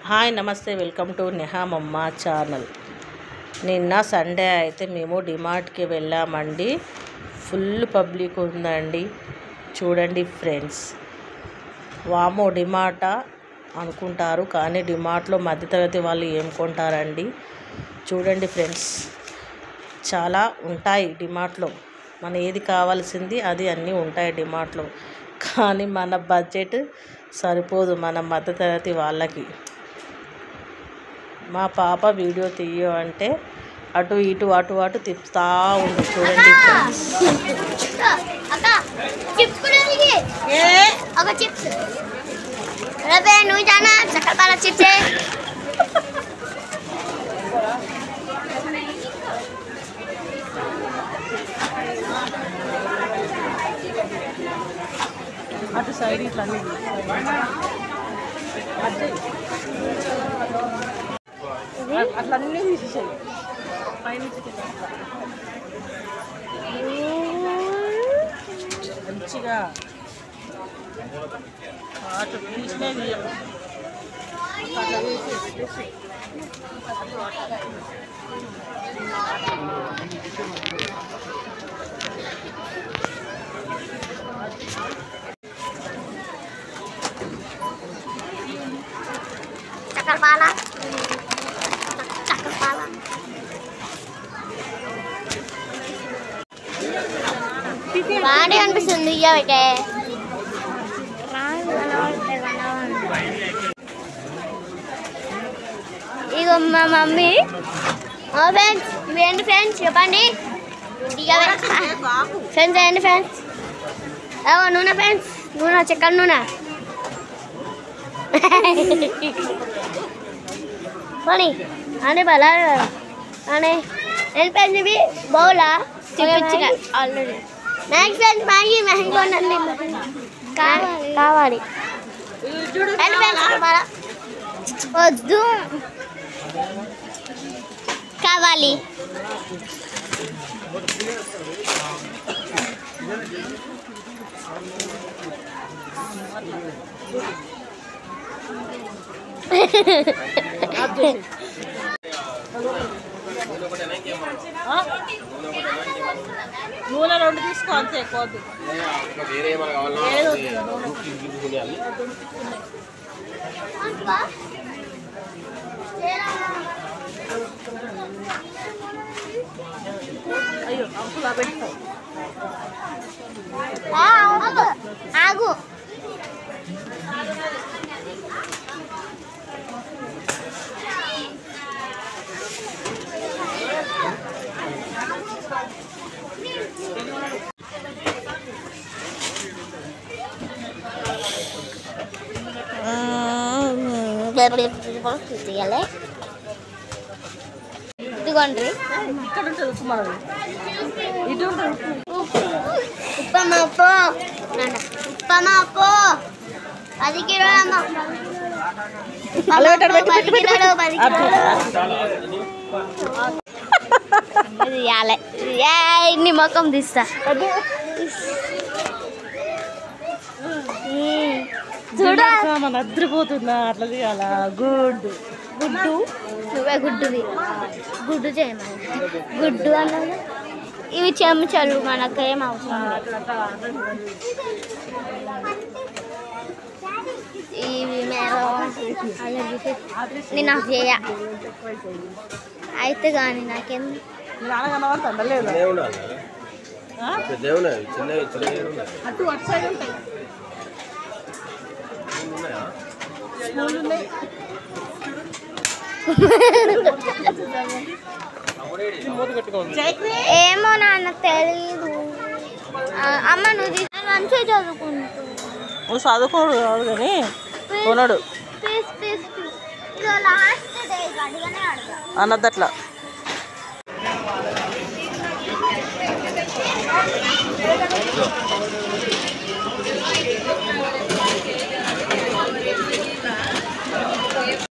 Hi నమస్తే, welcome to Neha మమ్మ channel. నిన్న సండే అయితే మేము డిమార్ట్కి వెళ్ళామండి. ఫుల్ పబ్లిక్ ఉందండి. చూడండి ఫ్రెండ్స్, వామో డిమార్టా అనుకుంటారు, కానీ డిమార్ట్లో మధ్యతరగతి వాళ్ళు ఏం కొంటారండి. చూడండి ఫ్రెండ్స్, చాలా ఉంటాయి డిమార్ట్లో. మన ఏది కావాల్సింది అది అన్నీ ఉంటాయి డిమార్ట్లో, కానీ మన బడ్జెట్ సరిపోదు మన మధ్యతరగతి వాళ్ళకి. మా పాప వీడియో తీయ అంటే అటు ఇటు తిప్పుతా ఉంది. చూడండి ఫ్రెండ్స్, అటు సైడ్ ఇట్లా అట్లన్నీ తీసేసాయి. మంచిగా అటు తీసినది చక్కెరపాల బాగా అనిపిస్తుంది. ఇయ్యబెట్టే ఇగో మా మమ్మీ. ఫ్రెండ్స్ ఇవేంటి ఫ్రెండ్స్ చెప్పండి. ఫ్రెండ్స్ ఏంటి ఫ్రెండ్స్? నూనె ఫ్రెండ్స్, నూనె చక్కెర నూనె. పోనీ అని బలా అని ఏంటి ఫ్రెండ్స్? ఇవి బౌలా చూపించగా already. Next friends Maggi mango ఉందండి, కావాలి. వద్దు, కావాలి. నూనె 2 తీసుకో, అంతే ఎక్కువ. అయ్యో అంకులా పెట్టుకో. ఆగు. ఇదిగోండి, ఇక్కడ ఉంటుంది ఉప్మా. ఇటు ఉప్పమ్మ ఉప్పు, ఉప్పమ్మ ఉప్పు 10 కిలోలమ్మ. ఇన్ని మొక్కం తీస్తా. చూడ అద్రిపోతుందా? అట్లా తీయాలా? గుడ్డు నువ్వే గుడ్డుది, గుడ్డు చేయమని. గుడ్డు అన్నది. ఇవి చెంచాలు మనకేం అవసరం. ఇవి నేను నాకు చేయ అయితే కానీ నాకేం అటు సైడ్ ఉంటాయి. ఏమో నాన్న తెలీదు. అమ్మ నువ్వు మంచిగా చదువుకుంటావు. చదువుకోడు కానీ కొనడు లాస్ట్ డే అడగనే అడగా అన్నదట్లా.